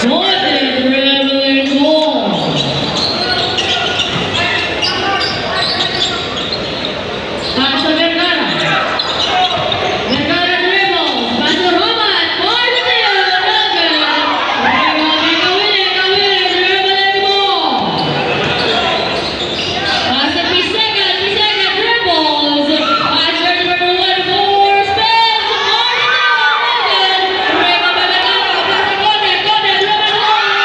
Modric dribbling goal. Pasok Vergara. Vergara dribbles. Pasok Roman. Marcelo. Kawili. Dribbling ball. Pasok Pisega. Pisega dribbles. Pasok number 1 for Spence. Marcelo. Dribbling. Pasok Kone. Kone dribbling goal.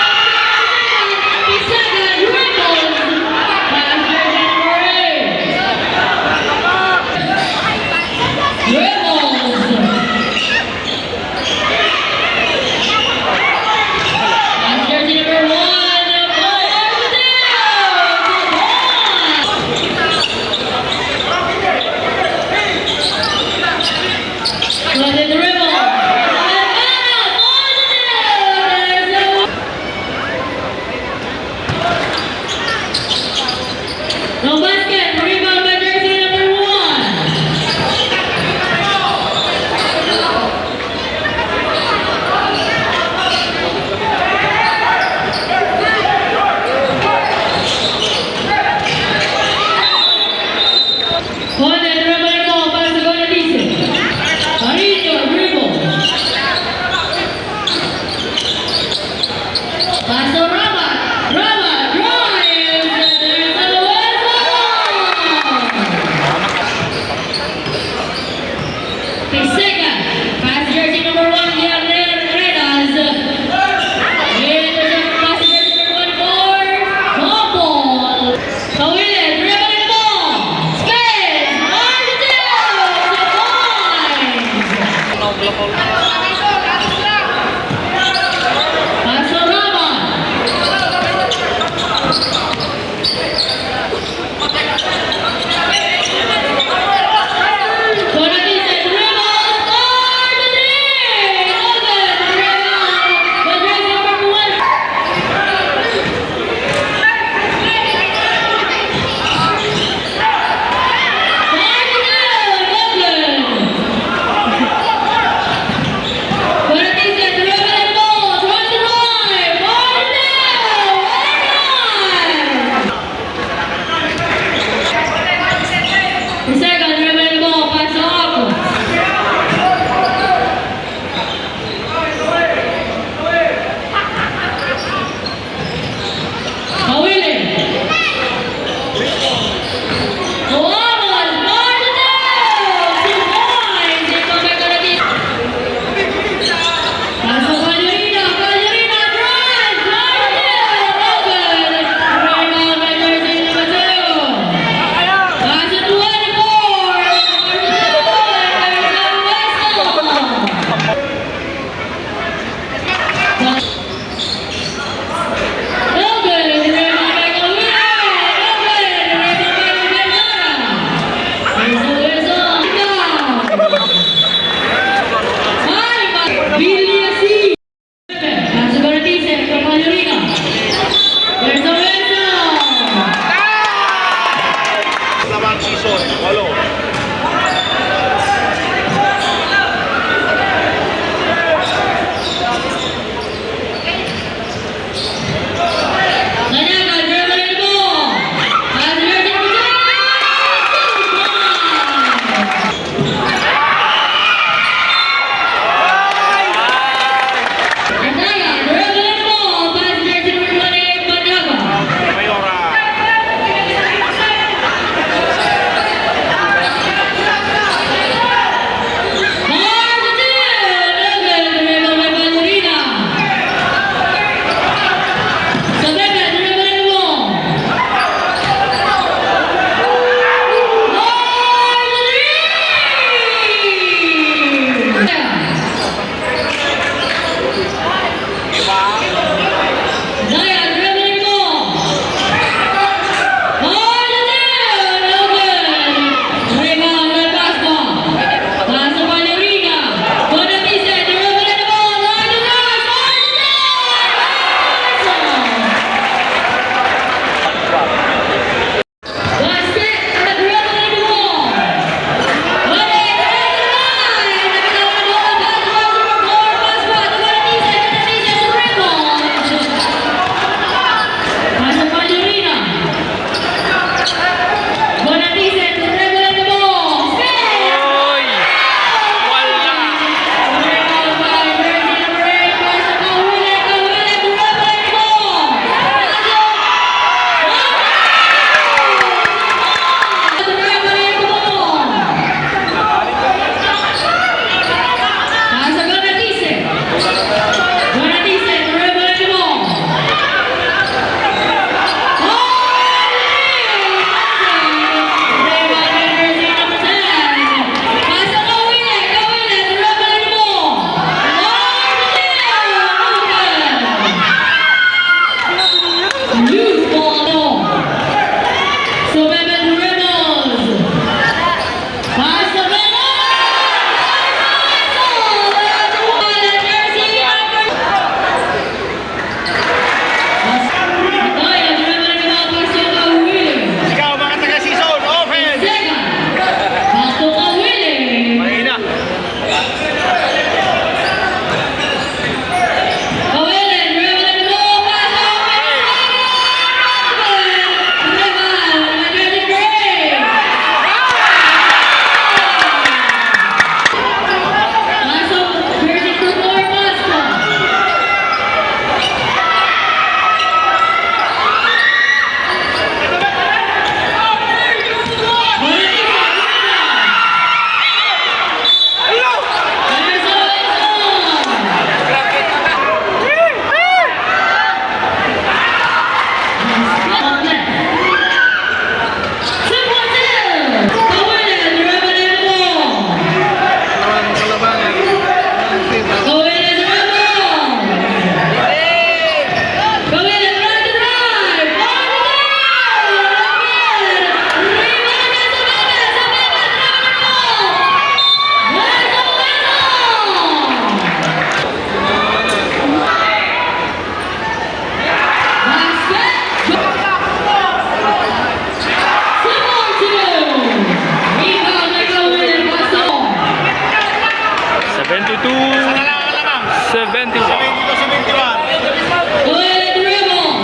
Good dribbles.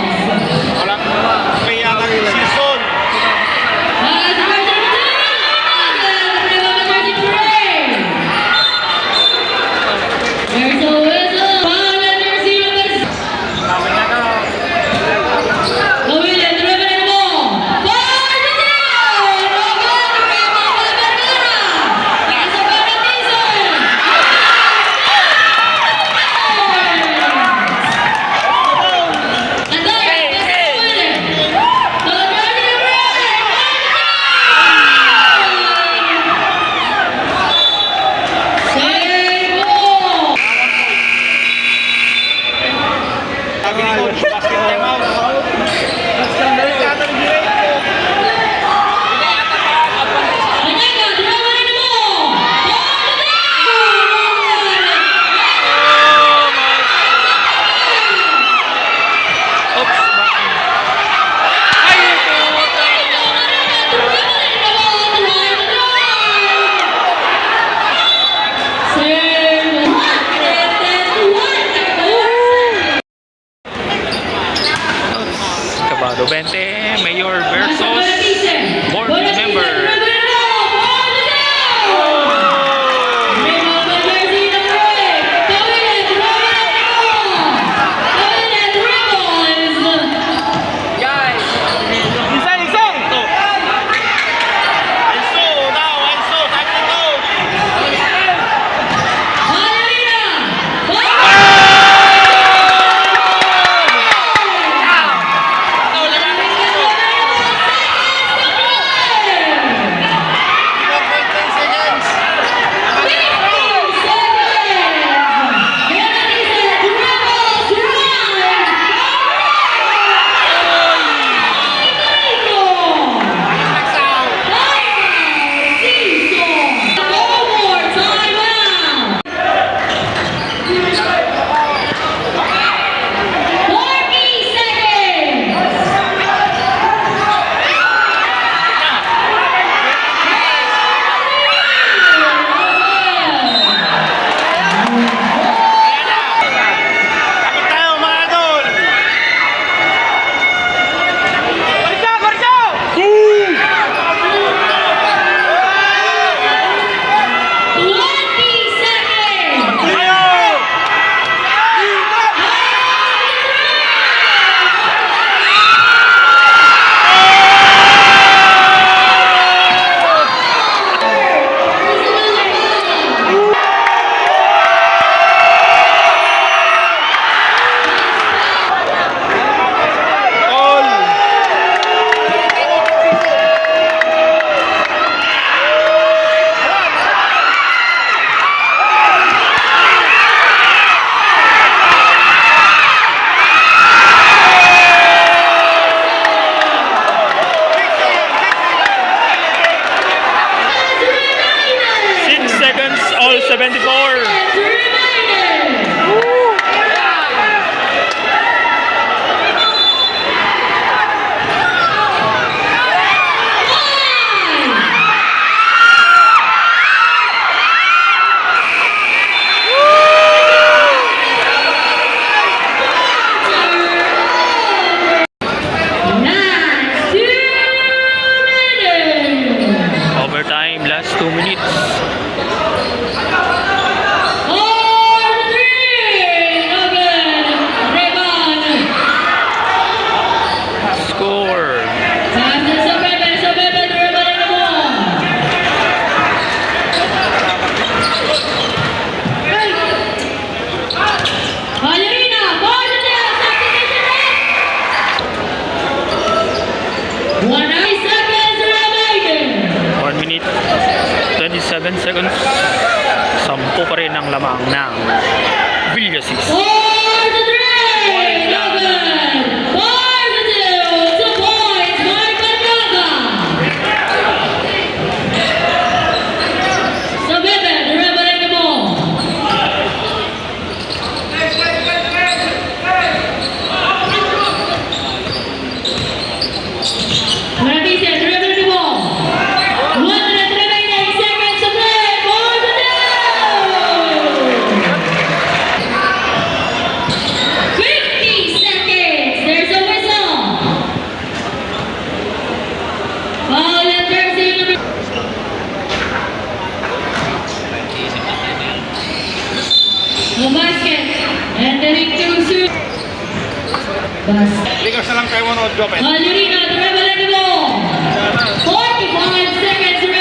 Walang may yata season. As number 2, number 33. There's a whistle. Foul number 0. William dribbling the ball. Far to down. No good. Rebound by Vergara. That's a penalty. And there is William. The dirty running. Save ball. Sabi ni Coach, basket time out. Manyaga dribbling the ball. Far to Oops. Kabado 20, Mayor versus board member. Enzo, now Enzo, time to go. Kapit tayo mga idol. Ayaw! Goal! Six seconds, all 74. Overtime, last 2 minutes. Score. One seconds remaining. 1 minute, 27 seconds. 10 pa rin ang lamang ng Villasis. 4-3, Logan. 4-2, 2 points, Mark Manyaga. Sabebe, dribbling the ball. Maravilla dribbling the ball. 1 minute remaining, seconds to play. 4-2. Likas na lang kayo manood, Jopen. Yurina, the rebel and the ball. 45 seconds remaining.